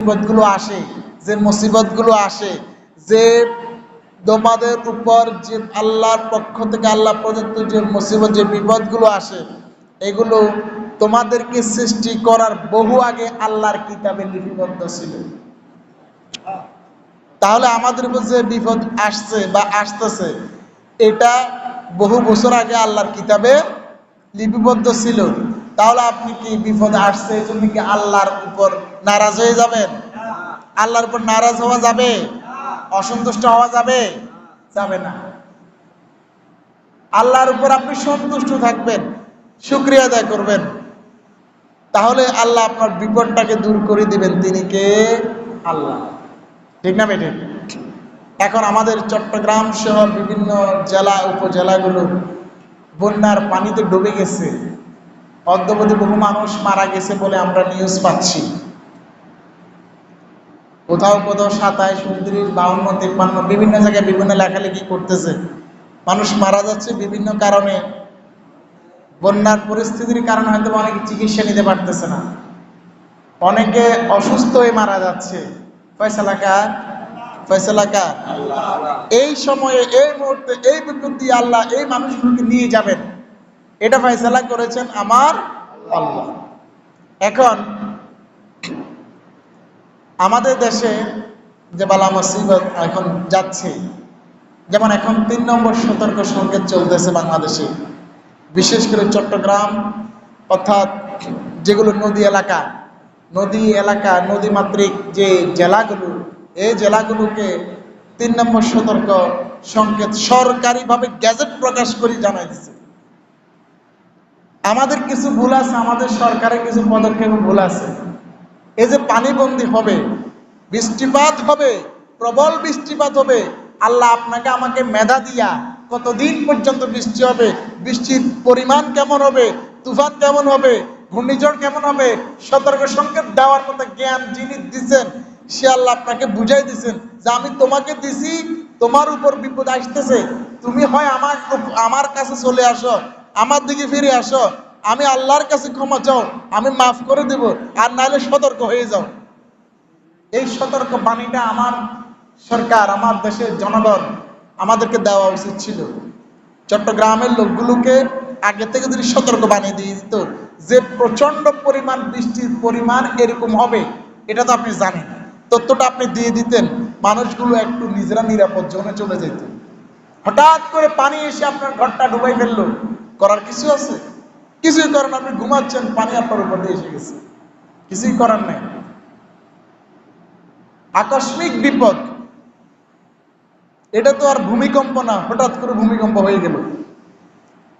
বিপদগুলো আসে, যে মুসিবতগুলো আসে, যে তোমাদের উপর যে আল্লাহর পক্ষ থেকে আল্লাহ প্রদত্ত যে মুসিবত, যে বিপদগুলো আসে, এগুলো তোমাদেরকে সৃষ্টি করার বহু আগে আল্লাহর কিতাবে লিপিবদ্ধ ছিল। তাহলে আমাদের উপর যে বিপদ আসছে বা আসতেছে, এটা বহু বছর আগে আল্লাহর কিতাবে লিপিবদ্ধ ছিল। তাহলে আপনি কি বিপদ আসছে এই জন্য কি আল্লাহর উপর নারাজ হয়ে যাবেন? আল্লাহর উপর নারাজ হওয়া যাবে? অসন্তুষ্ট হওয়া যাবে? যাবে না। আল্লাহর উপর আপনি সন্তুষ্ট থাকবেন, শুকরিয়া আদায় করবেন, তাহলে আল্লাহ আপনার বিপদটাকে দূর করে দিবেন। তিনি কে? আল্লাহ। ঠিক না বেঠিক? এখন আমাদের চট্টগ্রাম সহ বিভিন্ন জেলা উপজেলাগুলো বন্যার পানিতে ডুবে গেছে, অদ্যাবধি বহু মানুষ মারা গেছে বলে আমরা নিউজ পাচ্ছি। কোথাও কোথাও 27, 29, 52, 53 বিভিন্ন জায়গায় বিভিন্ন লেখালেখি করতেছে। মানুষ মারা যাচ্ছে বিভিন্ন কারণে, বন্যার পরিস্থিতির কারণে হয়তো অনেকে চিকিৎসা নিতে পারতেছে না, অনেকে অসুস্থ হয়ে মারা যাচ্ছে। ফয়সালা কার? ফয়সালা কার? এই সময়ে, এই মুহূর্তে, এই বিপদ দিয়ে আল্লাহ এই মানুষগুলোকে নিয়ে যাবেন, এটা ফয়সালা করেছেন আমার আল্লাহ। এখন আমাদের দেশে যে বালা মুসিবত এখন যাচ্ছে, যেমন এখন 3 নম্বর সতর্ক সংকেত চলতেছে বাংলাদেশে, বিশেষ করে চট্টগ্রাম অর্থাৎ যেগুলো নদী এলাকা, নদীমাতৃক যে জেলাগুলো, এই জেলাগুলোকে 3 নম্বর সতর্ক সংকেত সরকারিভাবে গ্যাজেট প্রকাশ করে জানাই দিচ্ছে। আমাদের কিছু ভুল আছে, আমাদের সরকারের কিছু পদক্ষেপ ভুল আছে। এই যে পানিবন্দী হবে, বৃষ্টিপাত হবে, প্রবল বৃষ্টিপাত হবে, আল্লাহ আপনাকে আমাকে মেধা দিয়া কতদিন পর্যন্ত বৃষ্টি হবে, বৃষ্টির পরিমাণ কেমন হবে, তুফান কেমন হবে, ঘূর্ণিঝড় কেমন হবে, সতর্ক সংকেত দেওয়ার মতো জ্ঞান যিনি দিচ্ছেন, সে আল্লাহ আপনাকে বুঝাই দিচ্ছেন যে আমি তোমাকে দিছি, তোমার উপর বিপদ আসতেছে, তুমি হয় আমার কাছে চলে আসো, আমার দিকে ফিরে আসো, আমি আল্লাহর কাছে ক্ষমা চাও, আমি মাফ করে দেব, আর নাহলে সতর্ক হয়ে যাও। এই সতর্ক বাণীটা আমার সরকার, আমার দেশের জনগণ আমাদেরকে দেওয়া উচিত ছিল। চট্টগ্রামের লোকগুলোকে আগে থেকে যদি সতর্ক বানিয়ে দিয়ে দিত যে প্রচন্ড পরিমাণ বৃষ্টির পরিমাণ এরকম হবে, এটা তো আপনি জানেন, তথ্যটা আপনি দিয়ে দিতেন, মানুষগুলো একটু নিজেরা নিরাপদ জোনে চলে যেত। হঠাৎ করে পানি এসে আপনার ঘরটা ডুবাই ফেললো, করার কিছু আছে? কিছুই করেন, আপনি ঘুমাচ্ছেন, পানি আপনার উপর দিয়ে এসে গেছে, কিছুই করার নাই। আকস্মিক বিপদ, এটা তো আর ভূমিকম্প না, হঠাৎ করে ভূমিকম্প হয়ে গেল।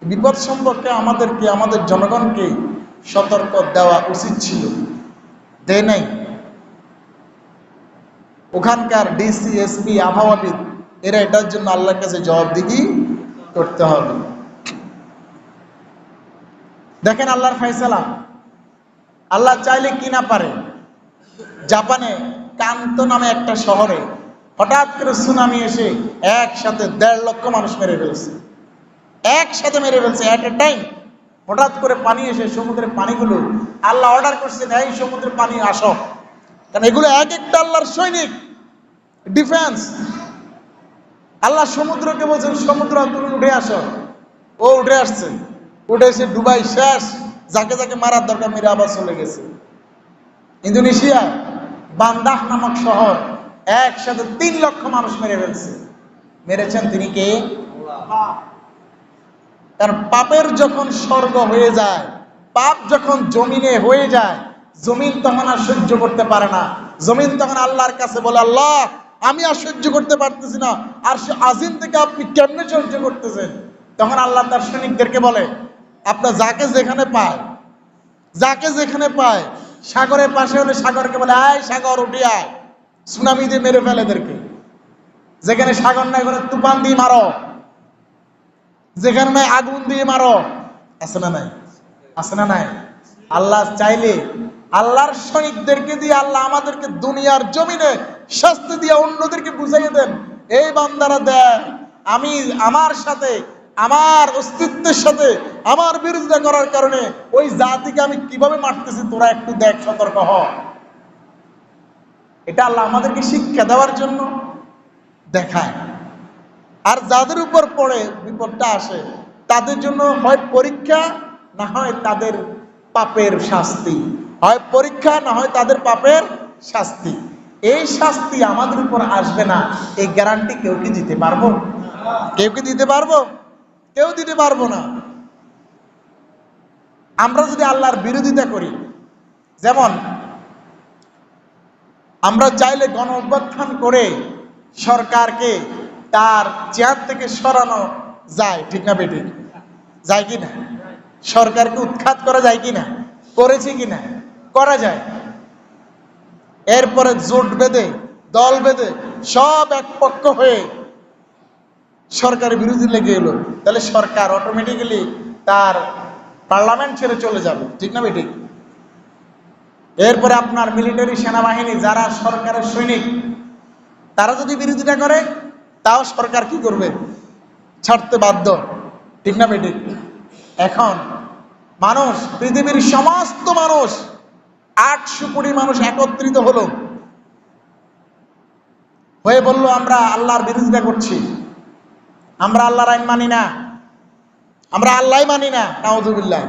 বিপদ সম্পর্কে আমাদেরকে, আমাদের জনগণকে সতর্ক দেওয়া উচিত ছিল, দেয় নাই। ওখানকার ডিসি, এসপি, আবহাওয়াবিদ, এরা এটার জন্য আল্লাহর কাছে জবাবদিহি করতে হবে। দেখেন আল্লাহর ফয়সালা, আল্লাহ চাইলে কি না পারে। জাপানে কান্তো নামে একটা শহরে হঠাৎ করে সুনামি এসে একসাথে 1.5 লক্ষ মানুষ মেরে ফেলছে, একসাথে মেরে ফেলছে এট এ টাইম। হঠাৎ করে পানি এসে সমুদ্রের পানিগুলো, আল্লাহ অর্ডার করছেন এই সমুদ্রের পানি আসো, কারণ এগুলো এক একটা আল্লাহর সৈনিক, ডিফেন্স। আল্লাহ সমুদ্রকে বলছেন সমুদ্র তুমি উঠে আসো, ও উঠে আসছে, উঠে এসে ডুবাই শেষ, যাকে যাকে মারার দরকার মেরে আবার চলে গেছে। ইন্দোনেশিয়া বান্দাহ নামক শহর একসাথে 3 লক্ষ মানুষ মেরে ফেলছে। মেরেছেন তিনি কে? কারণ পাপের যখন স্বর্গ হয়ে যায়, পাপ যখন জমিনে হয়ে যায়, জমিন তখন আর সহ্য করতে পারে না। জমিন তখন আল্লাহর কাছে বলে, আল্লাহ আমি আর সহ্য করতে পারতেছি না, আর সে আজিম থেকে আপনি কেমনে সহ্য করতেছেন? তখন আল্লাহ তার সৈনিকদেরকে বলে, আপনার যাকে যেখানে পায়, যাকে যেখানে পায়, সাগরের পাশে হলে সাগরকে বলে আয় সাগর উঠে আয়, সুনামি দিয়ে মেরে ফেলে এদেরকে। যেখানে সাগর নাই ওখানে তুফান দিয়ে মারো, যেখানে নাই আগুন দিয়ে মারো। আছে না নাই? আছে না নাই? আল্লাহ চাইলে আল্লাহর সৈনিকদেরকে দিয়ে আল্লাহ আমাদেরকে দুনিয়ার জমিনে শাস্তি দিয়ে অন্যদেরকে বুঝাইয়ে দেন, এই বান্দারা দেখ, আমি আমার সাথে, আমার অস্তিত্বের সাথে আমার বিরোধিতা করার কারণে ওই জাতিকে আমি কিভাবে মারতেছি, তোরা একটু দেখ, সতর্ক হ। এটা আল্লাহ আমাদেরকে শিক্ষা দেওয়ার জন্য দেখায়। আর যাদের উপর পড়ে বিপদটা আসে তাদের জন্য হয় পরীক্ষা, না হয় তাদের পাপের শাস্তি। হয় পরীক্ষা, না হয় তাদের পাপের শাস্তি। এই শাস্তি আমাদের উপর আসবে না, এই গ্যারান্টি কেউ কি দিতে পারবো? কেউ কি দিতে পারবো? কেউ দিতে পারবো না। আমরা যদি আল্লাহর বিরোধিতা করি, যেমন আমরা চাইলে গণ অভ্যুত্থান করে সরকারকে তার চেয়ার থেকে সরানো যায়, ঠিক না বেঠিক? যায় কি না? সরকারকে উৎখাত করা যায় কি না? করেছি কি না? করা যায়। এরপরে জোট বেঁধে, দল বেঁধে সব এক পক্ষ হয়ে সরকারের বিরোধী লেগে এলো, তাহলে সরকার অটোমেটিক্যালি তার পার্লামেন্ট ছেড়ে চলে যাবে, ঠিক না বেঠিক? এরপরে আপনার মিলিটারি সেনাবাহিনী যারা সরকারের সৈনিক, তারা যদি বিরোধিতা করে তাও সরকার কি করবে? ছাড়তে বাধ্য, ঠিক না বেঠিক? এখন মানুষ, পৃথিবীর সমস্ত মানুষ, 800 কোটি মানুষ একত্রিত হলো, হয়ে বলল আমরা আল্লাহর বিরোধিতা করছি, আমরা আল্লাহর আইন মানি না, আমরা আল্লাহ মানি না। নাউযুবিল্লাহ।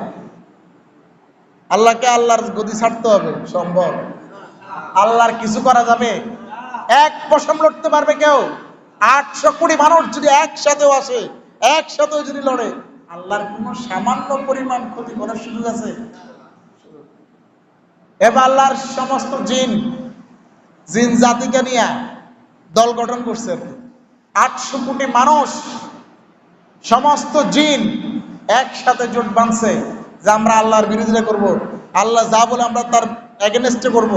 আল্লাহকে আল্লাহর গদি ছাড়তে হবে? সম্ভব? আল্লাহর কিছু করা যাবে? এক পশম লড়তে পারবে কেউ? 800 কোটি মানুষ যদি একসাথেও আসে, একসাথেও যদি লড়ে, আল্লাহর কোন সামান্য পরিমাণ ক্ষতি করার সুযোগ আছে? এবার আল্লাহর সমস্ত জিন জাতিকে নিয়ে দল গঠন করছে। 800 কোটি মানুষ, সমস্ত জিন একসাথে জোট বাঁধছে যে আমরা আল্লাহর বিরোধিতা করব, আল্লাহ যা বলে আমরা তার এগেনস্টে করব,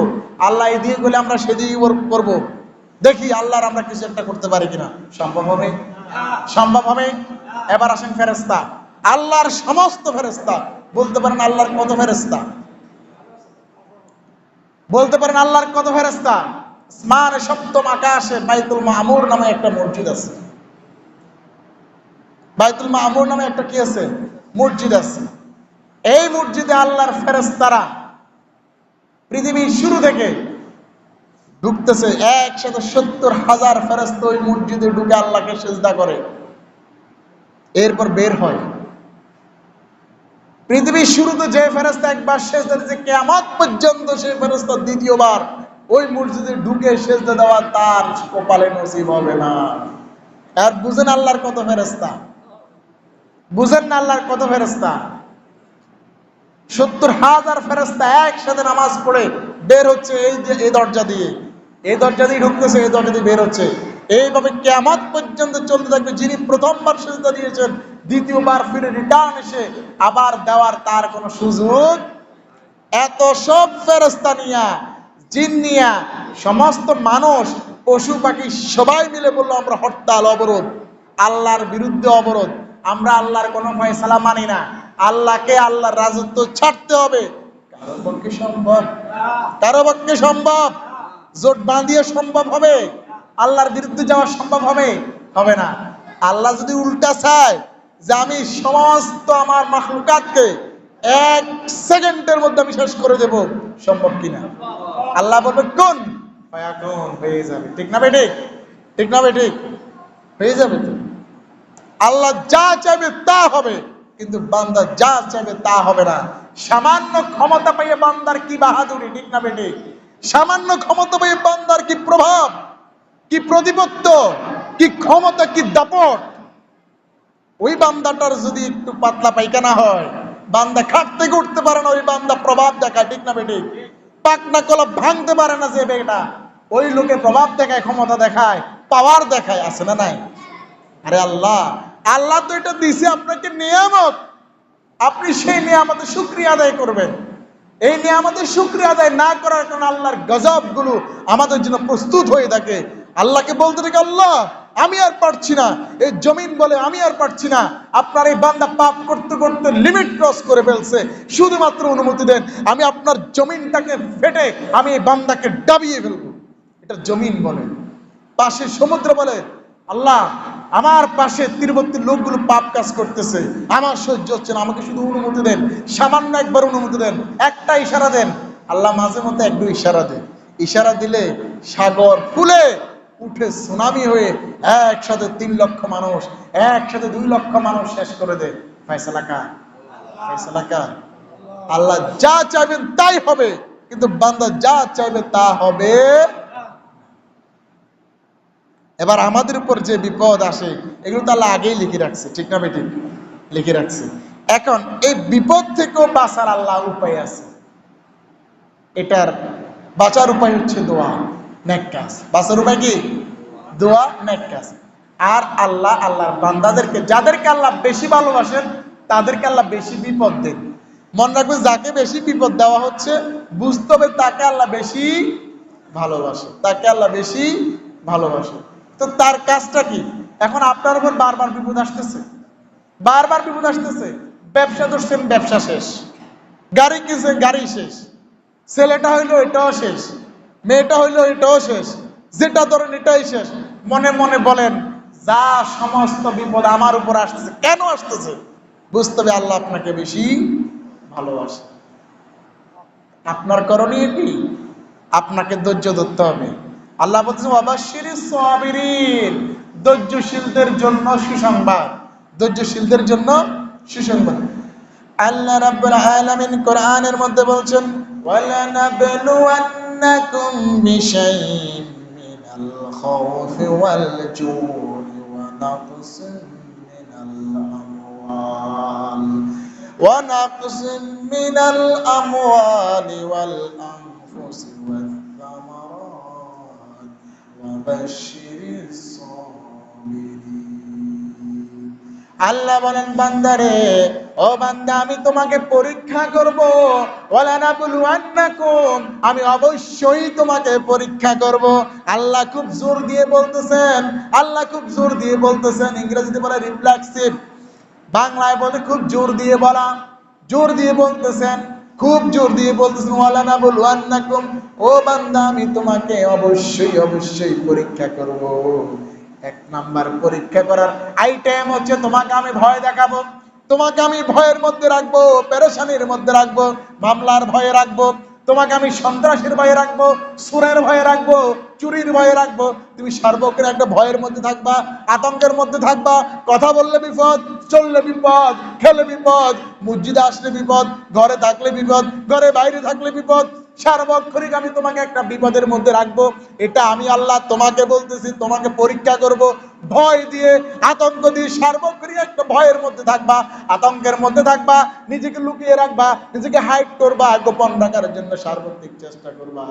আল্লাহ এদিকে বলে আমরা সেদিকে করব, দেখি আল্লাহর আমরা কিছু একটা করতে পারি কিনা। সম্ভব হবে? সম্ভব হবে? এবার আসেন ফেরেশতা। আল্লাহর সমস্ত ফেরেশতা, বলতে পারেন আল্লাহর কত ফেরেশতা? বলতে পারেন আল্লাহর কত ফেরেশতা? আসমানে সপ্তম আকাশে বাইতুল মামুর নামে একটা মসজিদ আছে। বাইতুল মামুর নামে একটা কি আছে? মসজিদ আছে। এই মসজিদে আল্লাহর ফেরেশতারা পৃথিবীর শুরু থেকে ঢুকতেছে, 170,000 ফেরেশতা ওই মসজিদে ঢুকে আল্লাহকে সিজদা করে, এরপর বের হয়। পৃথিবীর শুরুতে যে ফেরেশতা একবার সিজদা দিয়েছে, কিয়ামত পর্যন্ত সেই ফেরেশতা দ্বিতীয়বার ওই মসজিদে ঢুকে সিজদা দেওয়া তার কপালে নসিব হবে না। আর বুঝেন আল্লাহর কত ফেরেশতা? বুঝেন না আল্লাহর কত ফেরেশতা? 70,000 ফেরেশতা একসাথে নামাজ পড়ে বের হচ্ছে এই যে এই দরজা দিয়ে, এই দরজা দিয়ে ঢুকতেছে, এই দরজা দিয়ে বের হচ্ছে। এইভাবে কিয়ামত পর্যন্ত চলতে থাকবে। যিনি প্রথমবার সিজদা দিয়েছেন, দ্বিতীয়বার ফিরে রিটার্ন এসে আবার দেওয়ার তার কোনো সুযোগ। এত সব ফেরেশতা নিয়া, জিন নিয়া, সমস্ত মানুষ, পশু পাখি সবাই মিলে বললো আমরা হরতাল, অবরোধ, আল্লাহর বিরুদ্ধে অবরোধ, আমরা আল্লাহর কোনো ফয়সালা মানি না, আল্লাহকে, আল্লাহর রাজত্ব ছাড়তে হবে। কারো পক্ষে সম্ভব? কারো পক্ষে সম্ভব? জোট বাঁধিয়ে সম্ভব হবে? আল্লাহর বিরুদ্ধে যাওয়া সম্ভব হবে? হবে না। আল্লাহ যদি উল্টা চায় যে আমি সমস্ত আমার মাখলুকাতকে 1 সেকেন্ডের মধ্যে আমি শেষ করে দেব, সম্ভব কিনা? আল্লাহ বলবে কোন ফায়াকুন, হয়ে যাবে, ঠিক না বেঠিক? ঠিক না বেঠিক? হয়ে যাবে তো। আল্লাহ যা চাইবে তা হবে, কিন্তু বান্দা যা চাইবে তা হবে না। সামান্য ক্ষমতা পেয়ে বান্দার কি বাহাদুরি, ঠিক না বেঠিক? সামান্য ক্ষমতা পেয়ে বান্দার কি প্রভাব, কি প্রতিপত্ত, কি ক্ষমতা, কি দাপট। ওই বান্দাটার যদি একটু পাতলা পায়খানা হয়, বান্দা খাট থেকে উঠতে পারে না, ওই বান্দা প্রভাব দেখায়, ঠিক না বেঠিক? পাকনা কলা ভাঙতে পারে না যে বেটা, ওই লোকে প্রভাব দেখায়, ক্ষমতা দেখায়, পাওয়ার দেখায়, আছে না নাই? আরে আল্লাহ, আল্লাহ তো এটা দিছে আপনাকে নিয়ামত, আপনি সেই নিয়ামতের শুকরিয়া আদায় করবেন। এই নিয়ামতের শুকরিয়া আদায় না করার কারণে আল্লাহর গজব গুলো আমাদের জন্য প্রস্তুত হয়ে থাকে। আল্লাহকে বলতে থাকে আল্লাহ আমি আর পারছি না, এই জমিন বলে আমি আর পারছি না, আপনার এই বান্দা পাপ করতে করতে লিমিট ক্রস করে ফেলছে, শুধুমাত্র অনুমতি দেন, আমি আপনার জমিনটাকে ফেটে আমি এই বান্দাকে ডাবিয়ে ফেলবো। এটা জমিন বলে। পাশে সমুদ্র বলে আল্লাহ আমার পাশে তীরবর্তী লোকগুলো পাপ কাজ করতেছে, আমার সহ্য হচ্ছে না, আমাকে শুধু অনুমতি দেন, সামান্য একবার অনুমতি দেন, একটা ইশারা দেন। আল্লাহ মাঝে মধ্যে একটু ইশারা দেন, ইশারা দিলে সাগর ফুলে উঠে সুনামি হয়ে একসাথে 3 লক্ষ মানুষ, একসাথে 2 লক্ষ মানুষ শেষ করে দেয়। ফয়সালা কার? ফয়সালা কার? আল্লাহ যা চাইবেন তাই হবে, কিন্তু বান্দা যা চাইবে তা হবে। এবার আমাদের উপর যে বিপদ আসে এগুলো তো আল্লাহ আগেই লিখে রাখছে, ঠিক না বেটি? লিখে রাখছে। এখন এই বিপদ থেকেও বাঁচার আল্লাহ উপায় আছে। এটার বাঁচার উপায় হচ্ছে দোয়া, নেক কাজ। বাঁচার উপায় কি? দোয়া, নেক কাজ। আর আল্লাহ আল্লাহর বান্দাদেরকে, যাদেরকে আল্লাহ বেশি ভালোবাসেন তাদেরকে আল্লাহ বেশি বিপদ দেন। মনে রাখবেন, যাকে বেশি বিপদ দেওয়া হচ্ছে বুঝতে হবে তাকে আল্লাহ বেশি ভালোবাসে, তাকে আল্লাহ বেশি ভালোবাসে। তো তার কাজটা কি? এখন আপনার উপর বারবার বিপদ আসতেছে, বারবার বিপদ আসতেছে। ব্যবসা ধরছেন, ব্যবসা শেষ। গাড়ি কিনছেন, গাড়ি শেষ। ছেলেটা হইলো এটাও শেষ, মেয়েটা হইলো এটাও শেষ, যেটা ধরেন এটাই শেষ। মনে মনে বলেন, যা সমস্ত বিপদ আমার উপর আসতেছে, কেন আসতেছে? বুঝতে হবে আল্লাহ আপনাকে বেশি ভালোবাসে। আপনার করণীয় কি? আপনাকে ধৈর্য ধরতে হবে। আল্লাহ বলছেন ওয়াবাশশিরিস সাবিরিন, ধৈর্যশীলদের জন্য সুসংবাদ, ধৈর্যশীলদের জন্য সুসংবাদ। আল্লাহ রাব্বুল আলামিন কোরআনের মধ্যে বলছেন ওয়ালানাবলুওয়ান্নাকুম বিশাইইন মিনাল খাউফি ওয়াল জু'i ওয়া নাকসিন মিনাল আমওয়ালি ওয়াল আনফুসি ওয়াল থামারাত ওয়াবাশশিরিস সাবিরিন। আল্লাহ বলেন, বান্দারে, ও বান্দা, আমি তোমাকে পরীক্ষা করব। ওয়ালানাবলুওয়ান্নাকুম, আমি অবশ্যই তোমাকে পরীক্ষা করব। আল্লাহ খুব জোর দিয়ে বলতেছেন, আল্লাহ খুব জোর দিয়ে বলতেছেন। ইংরেজিতে বলে রিফ্লেক্সিভ, বাংলায় বলে খুব জোর দিয়ে বলা। জোর দিয়ে বলতেছেন, খুব জোর দিয়ে বলতেছেন ওয়ালানাবলুওয়ান্নাকুম, ও বান্দা, আমি তোমাকে অবশ্যই অবশ্যই পরীক্ষা করব। 1 নাম্বার পরীক্ষা করার আইটেম হচ্ছে তোমাকে আমি ভয় দেখাবো, তোমাকে আমি ভয়ের মধ্যে রাখবো, পেরেশানির মধ্যে রাখবো, মামলার ভয়ে রাখবো, তোমাকে আমি সন্ত্রাসের ভয়ে রাখবো, সুরের ভয়ে রাখবো, চুরির ভয়ে রাখবো। তুমি সার্বক্ষণিক একটা ভয়ের মধ্যে থাকবা, আতঙ্কের মধ্যে থাকবা। কথা বললে বিপদ, চললে বিপদ, খেলে বিপদ, মসজিদে আসলে বিপদ, ঘরে থাকলে বিপদ, ঘরে বাইরে থাকলে বিপদ। সার্বক্ষণিক আমি তোমাকে একটা বিপদের মধ্যে রাখবো। এটা আমি আল্লাহ তোমাকে বলতেছি, তোমাকে পরীক্ষা করব। ভয় দিয়ে, আতঙ্ক দিয়ে সার্বক্ষণিক একটা ভয়ের মধ্যে থাকবা, আতঙ্কের মধ্যে থাকবা, নিজেকে লুকিয়ে রাখবা, নিজেকে হাইড করবা, গোপন রাখার জন্য সার্বক্ষণিক চেষ্টা করবা।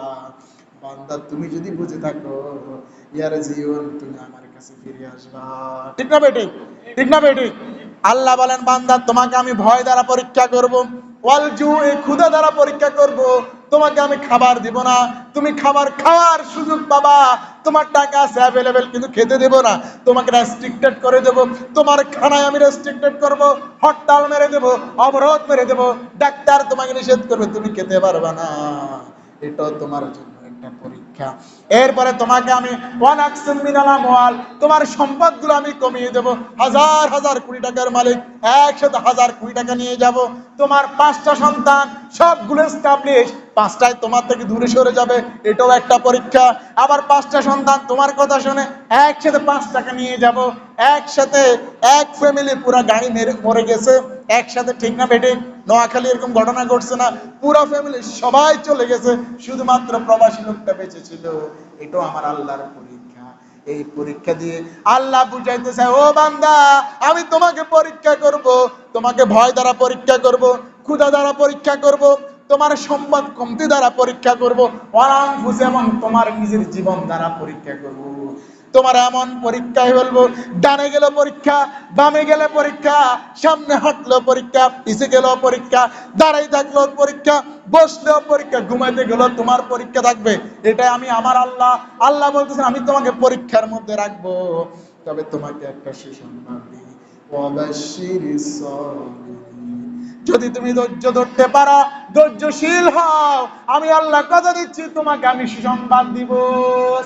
বান্দা, তুমি যদি বুঝে থাকো ইয়ার জীবন, তুমি আমার কাছে ফিরে আসবা। ঠিক না বেটি? ঠিক না বেটি? আল্লাহ বলেন, বান্দা, তোমাকে আমি ভয় দ্বারা পরীক্ষা করব, ওয়াল জু'i, ক্ষুধা দ্বারা পরীক্ষা করব। তোমাকে আমি খাবার দিব না, তুমি খাবার খাওয়ার সুযোগ পাবা, তোমার টাকা আছে অ্যাভেলেবেল, কিন্তু খেতে দেব না, তোমাকে রেস্ট্রিক্টেড করে দেব। তোমার খানায় আমি রেস্ট্রিক্টেড করব, হরতাল মেরে দেব, অবরোধ মেরে দেব, ডাক্তার তোমাকে নিষেধ করবে, তুমি খেতে পারবে না। এটা তোমার জন্য একটা পরীক্ষা। এরপরে তোমাকে আমি ওয়ানাকসিম মিনাল আমওয়াল, তোমার সম্পদগুলো আমি কমিয়ে দেব। হাজার হাজার কোটি টাকার মালিক, 100,000 কোটি টাকা নিয়ে যাব। তোমার 5টা সন্তান, সবগুলো এস্টাবলিশ, 5টায় তোমার থেকে দূরে সরে যাবে, এটাও একটা পরীক্ষা। আবার 5টা সন্তান তোমার কথা শুনে একসাথে 5 টাকা নিয়ে যাব। একসাথে এক ফ্যামিলি পুরো গাড়ি মরে গেছে একসাথে, ঠিক না বেটে? নোয়াখালী এরকম ঘটনা ঘটছে না? পুরো ফ্যামিলি সবাই চলে গেছে, শুধুমাত্র প্রবাসী লোকটা বেঁচে ছিল। এটাও আমার আল্লাহর পরীক্ষা। এই পরীক্ষা দিয়ে আল্লাহ বুঝাইতে চায়, ও বান্দা, আমি তোমাকে পরীক্ষা করব, তোমাকে ভয় দ্বারা পরীক্ষা করব, ক্ষুধা দ্বারা পরীক্ষা করব, তোমার সম্পদ কমতি দ্বারা পরীক্ষা করব, অনাংফুস, এবং তোমার নিজের জীবন দ্বারা পরীক্ষা করব। তোমার এমন পরীক্ষায় বলবো, ডানে গেল পরীক্ষা, বামে গেলে পরীক্ষা, সামনে হাঁটলো পরীক্ষা, পিছে গেল পরীক্ষা, দাঁড়াই থাকলো পরীক্ষা, বসলেও পরীক্ষা, ঘুমাইতে গেল তোমার পরীক্ষা থাকবে। এটাই আমি আমার আল্লাহ। আল্লাহ বলতেছেন, আমি তোমাকে পরীক্ষার মধ্যে রাখবো, তবে তোমাকে একটা সুসংবাদ দিই, ওয়াবাশশিরিস সাবিরিন। যদি তুমি ধৈর্য ধরতে পারো, ধৈর্যশীল হও, আমি আল্লাহ কথা দিচ্ছি, তোমাকে আমি সুসংবাদ দিব।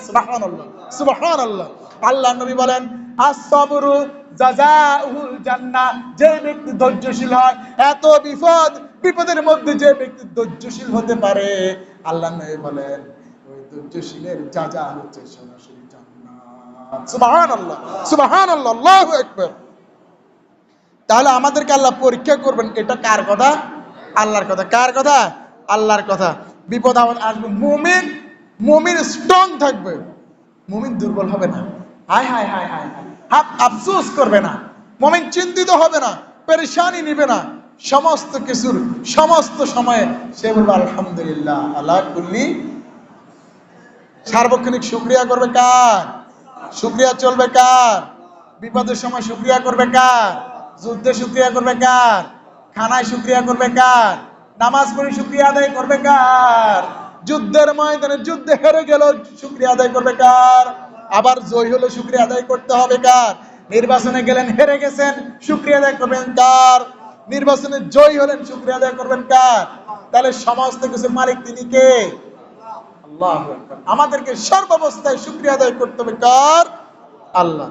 সুবহানাল্লাহ, সুবহানাল্লাহ। আল্লাহ নবী বলেন, আস-সাবরু জাযাউল জান্নাহ, যে ব্যক্তি ধৈর্যশীল হয়, এত বিপদের মধ্যে যে ব্যক্তি ধৈর্যশীল হতে পারে, আল্লাহ নবী বলেন, ওই ধৈর্যশীলের যা হচ্ছে সরাসরি জান্নাত। সুবহানাল্লাহ, সুবহানাল্লাহ, আল্লাহু আকবার। তাহলে আমাদেরকে আল্লাহ পরীক্ষা করবেন, এটা কার কথা? আল্লাহর কথা। কার কথা? আল্লাহর কথা। বিপদ আপদ আসবে, মুমিন স্ট্রং থাকবে, মুমিন দুর্বল হবে না। হায় হায় হায় হায় হায়, আফসোস করবে না, মুমিন চিন্তিত হবে না, পেরেশানি নিবে না। সমস্ত কিছুর সমস্ত সময়ে সে বলবে আলহামদুলিল্লাহ আলা কুল্লি। সার্বক্ষণিক শুকরিয়া করবে কার? শুকরিয়া চলবে কার? বিপদের সময় শুকরিয়া করবে কার? যুদ্ধে শুকরিয়া করবে কার? খানায় শুকরিয়া করবে কার? নামাজ পড়ে শুকরিয়া আদায় করবে কার? যুদ্ধের ময়দানে যুদ্ধে হেরে গেল শুকরিয়া আদায় করবে কার? আবার জয় হলে শুকরিয়া আদায় করতে হবে কার? নির্বাচনে গেলেন হেরে গেছেন, শুকরিয়া আদায় করবেন কার? নির্বাচনে জয় হলেন, শুকরিয়া আদায় করবেন কার? তাহলে সমস্ত কিছুর মালিক তিনি কে? আল্লাহু আকবার। আমাদেরকে সর্বাবস্থায় শুকরিয়া আদায় করতে হবে কার? আল্লাহ।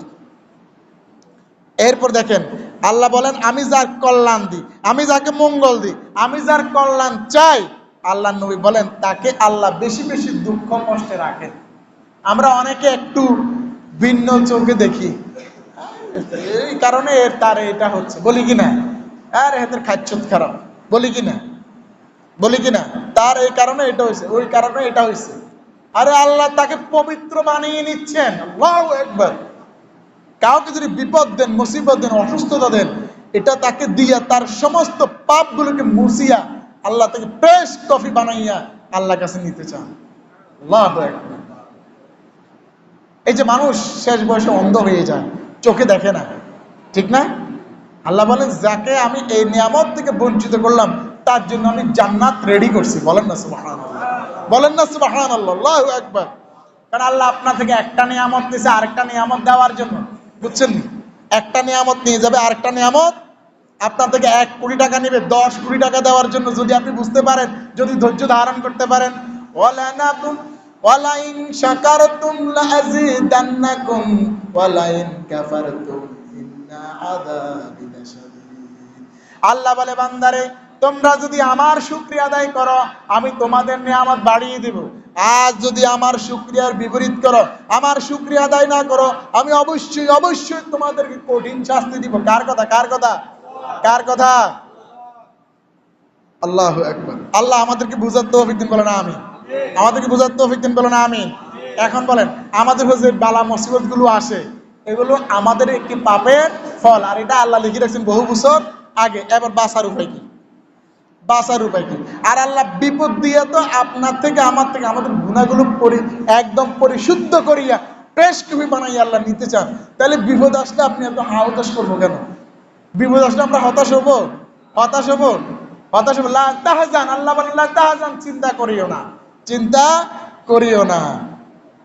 এরপর দেখেন আল্লাহ বলেন আমি যার কল্যাণ দিই, আমি যাকে মঙ্গল দিই, আমি যার কল্যাণ চাই, আল্লাহ নবী বলেন তাকে আল্লাহ বেশি বেশি দুঃখ কষ্টে রাখেন। আমরা অনেকে একটু ভিন্ন চোখে দেখি, এই কারণে তার এটা হচ্ছে, বলি কিনা? আর এদের খাচ্ছত খারাপ, বলি কিনা? বলি কিনা? তার এই কারণে এটা হয়েছে, ওই কারণে এটা হয়েছে। আরে আল্লাহ তাকে পবিত্র বানিয়ে নিচ্ছেন। আল্লাহু আকবার। কাউকে যদি বিপদ দেন, মুসিবত দেন, অসুস্থতা দেন, এটা তাকে দিয়া তার সমস্ত পাপগুলোকে মুছিয়া আল্লাহ তাকে ফ্রেশ কফি বানাইয়া আল্লাহর কাছে নিতে চান। আল্লাহু আকবার। এই যে মানুষ শেষ বয়সে অন্ধ হয়ে যায়, চোখে দেখে না, ঠিক না? আল্লাহ বলেন যাকে আমি এই নিয়ামত থেকে বঞ্চিত করলাম তার জন্য আমি জান্নাত রেডি করছি। বলেন না সুবহানাল্লাহ, বলেন না সুবহানাল্লাহ, আল্লাহু আকবার। কারণ আল্লাহ আপনার থেকে একটা নিয়ামত নিয়েছে আরেকটা নিয়ামত দেওয়ার জন্য, বুঝছেন? একটা নিয়ামত নিয়ে যাবে, আরেকটা নিয়ামত আপনার থেকে 1 কোটি টাকা নেবে 10 কোটি টাকা দেওয়ার জন্য। যদি আপনি বুঝতে পারেন, যদি ধৈর্য ধারণ করতে পারেন, ওয়ালাইন শাকারতুম লাযিদান্নাকুম ওয়ালাইন কাফারতুম ইন্না আযাবি লাশাদীদ। আল্লাহ বলে বান্দারে তোমরা যদি আমার শুকরিয়া আদায় করো আমি তোমাদের নিয়ামত বাড়িয়ে দেব, আজ যদি আমার শুকরিয়ার বিপরীত করো, আমার শুকরিয়া আদায় না করো, আমি অবশ্যই অবশ্যই তোমাদেরকে কঠিন শাস্তি দিব। কার কথা? কার কথা? কার কথা? আল্লাহু আকবার। আল্লাহ আমাদেরকে বুঝার তৌফিক দিন, বলেন আমিন। আমাদেরকে বুঝার তৌফিক দিন, বলেন আমিন। এখন বলেন আমাদের যে বালা মুসিবত গুলো আসে এগুলো আমাদের একটি পাপের ফল, আর এটা আল্লাহ লিখে রাখছেন বহু বছর আগে। এবার বাঁচার উপায় কি? বাঁচার উপায় কি? আর আল্লাহ বিপদ দিয়ে তো আপনার থেকে আমার থেকে আমাদের গুনাহগুলো একদম পরিশুদ্ধ করিয়া ফ্রেশ কপি বানাইয়া আল্লাহ নিতে চান। তাহলে বিপদ আসলে আপনি এত হতাশ করবো কেন? বিপদ আসলে আমরা হতাশ হবো? হতাশ হবো? হতাশ হবো? লা তাহজান, আল্লাহ বলেন লা তাহজান, চিন্তা করিও না, চিন্তা করিও না।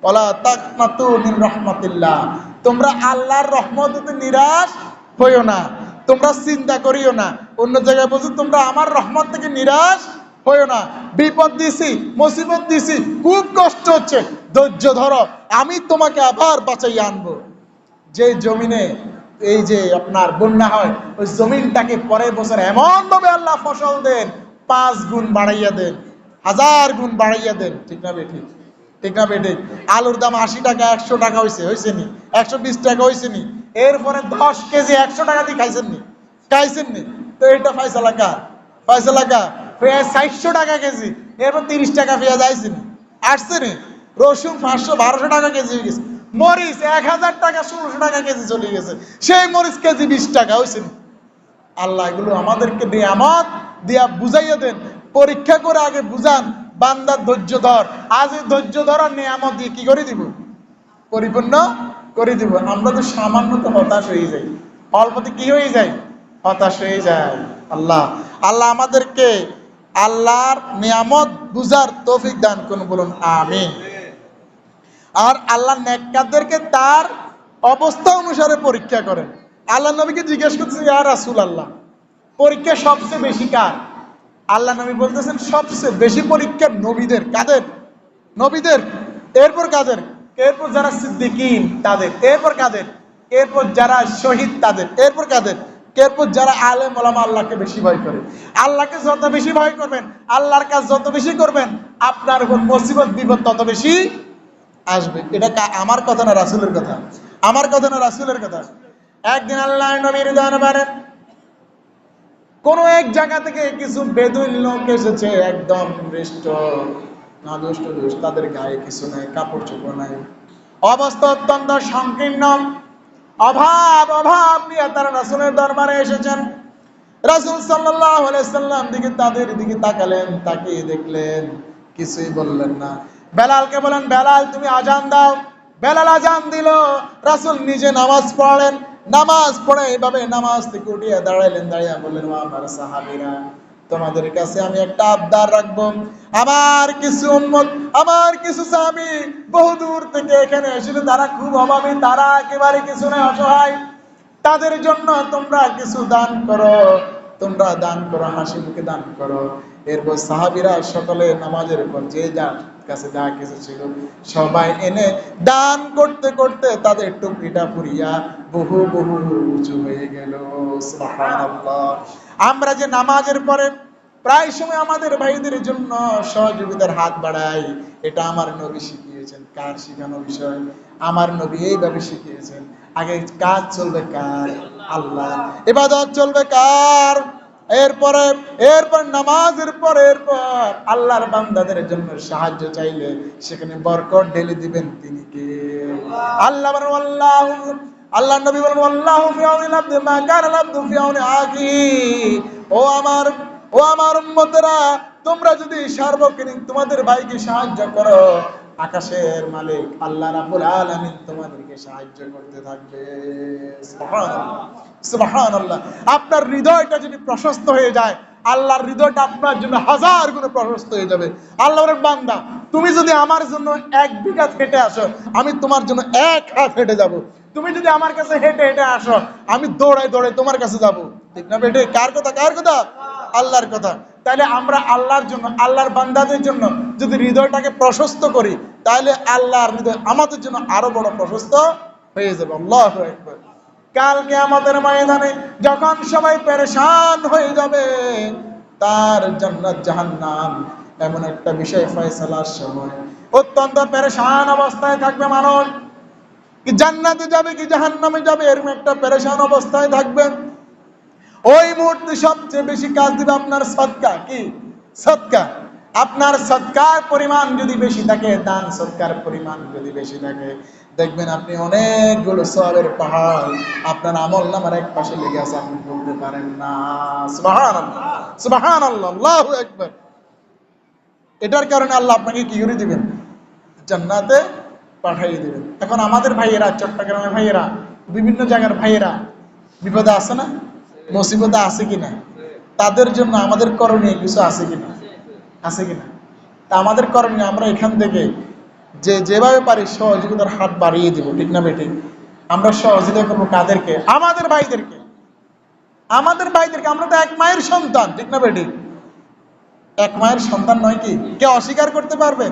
ওয়ালা তাকনাতু মিন রাহমাতিল্লাহ, তোমরা আল্লাহর রহমত হতে নিরাশ হইও না, তোমরা চিন্তা করিও না। অন্য জায়গায় বলছো তোমরা আমার রহমত থেকে নিরাশ হইও না। বিপদ দিছি, মুসিবত দিছি, খুব কষ্ট হচ্ছে, ধৈর্য ধরো, আমি তোমাকে আবার বাঁচাইয়া আনবো। যে জমিনে এই যে আপনার বন্যা হয় ওই জমিনটাকে পরের বছর এমন ভাবে আল্লাহ ফসল দেন, 5 গুণ বাড়াইয়া দেন, 1000 গুণ বাড়াইয়া দেন। ঠিক না বেঠি? ঠিক না বেঠি? আলুর দাম 80 টাকা 100 টাকা হয়েছে নি? 120 টাকা হয়েছে নি? এরপরে 10 কেজি 100 টাকা দিয়ে খাইছেন নি? খাইছেন নি? তো এটা ফয়সালা কার? ফয়সালা কার? পেঁয়াজ 400 টাকা কেজি, এরপর 30 টাকা পেঁয়াজ আইছে নি? আসছে নি? রসুন 500 1200 টাকা কেজি হয়ে গেছে, মরিচ 1000 টাকা 1600 টাকা কেজি চলে গেছে, সেই মরিচ কেজি 20 টাকা হয়েছে। আল্লাহ এগুলো আমাদেরকে নিয়ামত দিয়া বুঝাইয়া দেন, পরীক্ষা করে আগে বুঝান, বান্দার ধৈর্য ধর। আজ এই ধৈর্য ধরার নিয়ামত দিয়ে কি করে দিব? পরিপূর্ণ করে দিব। আমরা তো সামান্য তো হতাশ হয়ে যাই, অল্পতে কি হয়ে যায়? হতাশ হয়ে যায়। আল্লাহ আল্লাহ আমাদেরকে আল্লাহর নিয়ামত বুঝার তৌফিক দান করুন, বলুন আমিন। আর আল্লাহ নেককারদেরকে তার অবস্থা অনুসারে পরীক্ষা করেন। আল্লাহ নবীকে জিজ্ঞেস করছে ইয়া রাসূলুল্লাহ, পরীক্ষা সবচেয়ে বেশি কার? আল্লাহ নবী বলতেছেন সবচেয়ে বেশি পরীক্ষা নবীদের। কাদের? নবীদের। এরপর কাদের? এরপর যারা সিদ্দিকিন তাদের। এরপর কাদের? এরপর যারা শহীদ তাদের। এরপর কাদের? এরপর যারা আলেম ওলামা আল্লাহকে বেশি ভয় করে। আল্লাহকে যত বেশি ভয় করবেন, আল্লাহর কাজ যত বেশি করবেন, আপনার উপর মুসিবত বিপদ তত বেশি আসবে। এটা আমার কথা না রাসূলের কথা, আমার কথা না রাসূলের কথা। একদিন আল্লাহর নবীর দরবারে কোন এক জায়গা থেকে কিছু বেদুইন লোক এসেছে, একদম হৃষ্ট, না দুষ্ট দুষ্ট, তাদের গায়ে কিছু নাই, কাপড় চোপড় নাই, অবস্থা অত্যন্ত সংকীর্ণ, অভাব অভাব নিয়ে তারা রাসূলের দরবারে এসেছেন। রাসূল সাল্লাল্লাহু আলাইহি সাল্লাম দিকে তাদের দিকে তাকালেন, তাকিয়ে দেখলেন, কিছুই বললেন না। বেলালকে বলেন, বেলাল তুমি আজান দাও। বেলাল আজান দিল। রাসূল নিজে নামাজ পড়লেন। নামাজ পড়ে এইভাবে নামাজ থেকে উঠিয়ে দাঁড়াইলেন, দাঁড়িয়ে বললেন, ও আমার সাহাবীরা, তোমাদের কাছে আমি একটা আবদার রাখবো। আমার কিছু উম্মত, আমার কিছু সাহাবী বহু দূর থেকে এখানে এসেছে, তারা খুব অভাবী, তারা একেবারে কিছু নয়, অসহায়। তাদের জন্য তোমরা কিছু দান করো, তোমরা দান করো, হাসি মুখে দান করো। এরপর সাহাবীরা সকলে নামাজের পর যে যার কাছে যা কিছু ছিল সবাই এনে দান করতে করতে তাদের টুকরিটা পুরিয়া বহু বহু উঁচু হয়ে গেল। সুবহানাল্লাহ। আমরা যে নামাজের পরে প্রায় সময় আমাদের ভাইদের জন্য সহযোগিতার হাত বাড়াই, এটা আমার নবী শিখিয়েছেন। কার শিখানো বিষয়? আমার নবী এইভাবে শিখিয়েছেন। আগে কাজ চলবে কার? আল্লাহ। ইবাদত চলবে কার? এরপরে এরপর নামাজের পর এরপর আল্লাহর বান্দাদের জন্য সাহায্য চাইলে সেখানে বরকত ঢেলে দিবেন তিনি কে? আল্লাহ বলেন, আল্লাহু, আল্লাহ নবী বলেন, আল্লাহু ফি আউনিল আবদি মা কানা আবদু ফি আউনি আখি। ও আমার উম্মতেরা, তোমরা যদি সার্বক্ষণিক তোমাদের ভাইকে সাহায্য করো, আকাশের মালিক আল্লাহ রাব্বুল আলামিন তোমাদেরকে সাহায্য করতে থাকবে। সুবহানাল্লাহ, সুবহানাল্লাহ। আপনার হৃদয়টা যদি প্রশস্ত হয়ে যায়, আল্লাহর হৃদয়টা আপনার জন্য হাজার গুণে প্রশস্ত হয়ে যাবে। আল্লাহর বান্দা, তুমি যদি আমার জন্য 1 বিঘা হেঁটে আসো, আমি তোমার জন্য 1 হাত হেঁটে যাব। তুমি যদি আমার কাছে হেঁটে হেঁটে আসো, আমি দৌড়াই দৌড়াই তোমার কাছে যাব। ঠিক না বেটে? কার কথা? কার কথা? আল্লাহর কথা। তাহলে আমরা আল্লাহর জন্য, আল্লাহর বান্দাদের জন্য যদি হৃদয়টাকে প্রশস্ত করি, তাহলে আল্লাহর হৃদয় আমাদের জন্য আরো বড় প্রশস্ত হয়ে যাবে। আল্লাহু আকবার। কাল কিয়ামতের ময়দানে যখন সবাই পেরেশান হয়ে যাবে, তার জান্নাত জাহান্নাম এমন একটা বিষয় ফয়সালার সময় অত্যন্ত পেরেশান অবস্থায় থাকবে মানুষ। কি জান্নাতে যাবে কি জাহান্নামে যাবে, এরকম একটা পেরেশান অবস্থায় থাকবেন। ওই মুহূর্তে সবচেয়ে বেশি কাজ দিবে আপনার সদকা। কি? সদকা। আপনার সদকার পরিমাণ যদি বেশি থাকে, দান সদকার পরিমাণ যদি বেশি থাকে, দেখবেন আপনি অনেকগুলো সওয়াবের পাহাড় আপনার আমলনামার এক পাশে লেগে আছে, আপনি বলতে পারেন না। সুবহানাল্লাহ, সুবহানাল্লাহ, আল্লাহু আকবার। এটার কারণে আল্লাহ আপনাকে কি করে দিবেন? জান্নাতে পাঠিয়ে দিবেন। এখন আমাদের ভাইয়েরা, চট্টগ্রামের ভাইয়েরা, বিভিন্ন জায়গার ভাইয়েরা বিপদে আছে না? মুসিবতে আছে কিনা? তাদের জন্য আমাদের করণীয় কিছু আছে কিনা? আছে কিনা? তা আমাদের করণীয়, আমরা এখান থেকে যেভাবে পারি সহযোগিতার হাত বাড়িয়ে দিব। ঠিক না বেঠিক? আমরা সহযোগিতা করবো কাদেরকে? আমাদের ভাইদেরকে। আমাদের ভাইদেরকে। আমরা তো 1 মায়ের সন্তান। ঠিক না বেঠিক? 1 মায়ের সন্তান নয় কি? কে অস্বীকার করতে পারবে?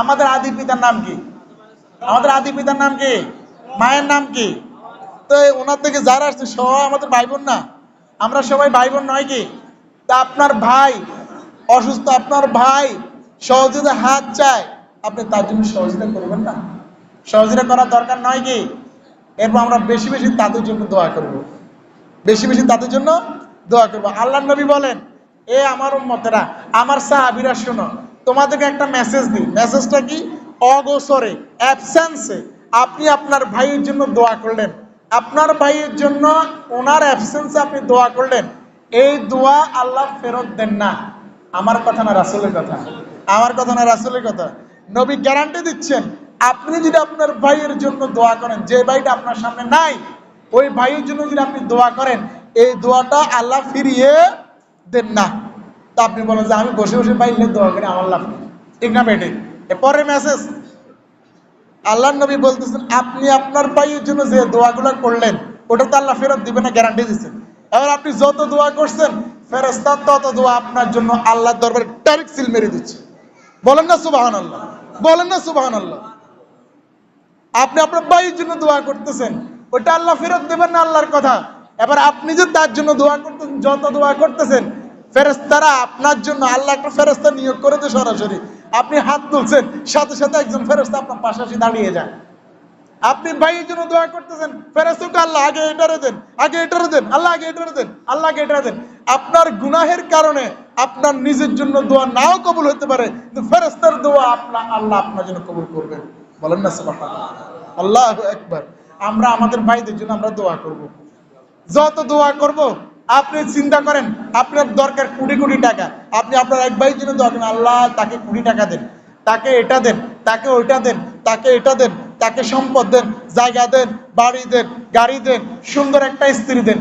আমাদের আদি পিতার নাম কি? আমাদের আদি পিতার নাম কি? মায়ের নাম কি? তো ওনার থেকে যারা আসছে সবাই আমাদের ভাই বোন না? আমরা সবাই ভাই বোন নয় কি? তা আপনার ভাই অসুস্থ, আপনার ভাই সহযোগিতা হাত চায়, আপনি তার জন্য সহযোগিতা করবেন না? সহযোগিতা করার দরকার নয় কি? এরপর আমরা বেশি বেশি তাদের জন্য দোয়া করব, বেশি বেশি তাদের জন্য দোয়া করব। আল্লাহর নবী বলেন, এ আমার উম্মতেরা, আমার সাহাবীরা, শোনো, তোমাদেরকে একটা মেসেজ দিই। মেসেজটা কি? অগোচরে, অ্যাবসেন্সে আপনি আপনার ভাইয়ের জন্য দোয়া করলেন, আপনার ভাইয়ের জন্য ওনার অ্যাবসেন্সে আপনি দোয়া করলেন, এই দোয়া আল্লাহ ফেরত দেন না। আমার কথা না রাসূলের কথা? আমার কথা না রাসূলের কথা? নবী গ্যারান্টি দিচ্ছেন, আপনি যদি আপনার ভাইয়ের জন্য দোয়া করেন, যে ভাইটা আপনার সামনে নাই, ওই ভাইয়ের জন্য যদি আপনি দোয়া করেন, এই দোয়াটা আল্লাহ ফিরিয়ে দেন না। তা আপনি বলেন যে আমি বসে বসে ভাইলে দোয়া করি, আমার লাভ নেই। ঠিক না বেঠিক? এরপরে মেসেজ আল্লাহর নবী বলতেছেন, আপনি আপনার ভাইয়ের জন্য যে দোয়াগুলো করলেন, ওটা তো আল্লাহ ফেরত দিবে না, গ্যারান্টি দিচ্ছেন। এবার আপনি যত দোয়া করছেন, ফেরেশতা তত দোয়া আপনার জন্য আল্লাহর দরবারে ডাইরেক্ট সিল মেরে দিচ্ছে। বলেন না সুবহানাল্লাহ? বলেন না সুবহানাল্লাহ? আপনি আপনার ভাইয়ের জন্য দোয়া করতেছেন, ওটা আল্লাহ ফেরত দেবেন না, আল্লাহর কথা। এবার আপনি যে তার জন্য দোয়া করতেছেন, যত দোয়া করতেছেন, ফেরেশতারা আপনার জন্য, আল্লাহ একটা ফেরেশতা নিয়োগ করে দেয় সরাসরি, আপনি হাত তুলছেন, সাথে সাথে একজন ফেরেশতা আপনার পাশে এসে দাঁড়িয়ে যায়। আপনি ভাইয়ের জন্য দোয়া করতেছেন, ফেরেশতাকে আল্লাহ আগে এটারে দেন, আগে এটারে দেন, আল্লাহ আগে এটারে দেন, আল্লাহ আগে এটারে দেন। আপনার গুনাহের কারণে আপনার নিজের জন্য দোয়া নাও কবুল হতে পারে, কিন্তু ফেরেশতার দোয়া আল্লাহ আপনার জন্য কবুল করবেন। বলেন না সুবহানাল্লাহ, আল্লাহু আকবার। আমরা আমাদের ভাইদের জন্য আমরা দোয়া করব। যত দোয়া করব, আপনি চিন্তা করেন আপনার দরকার কোটি কোটি টাকা, আপনি আপনার এক ভাইয়ের জন্য দোয়া করেন, আল্লাহ তাকে কোটি টাকা দেন, তাকে এটা দেন, তাকে ওইটা দেন, তাকে এটা দেন, তাকে সম্পদ দেন, জায়গা দেন, বাড়ি দেন, গাড়ি দেন, সুন্দর একটা স্ত্রী দেন।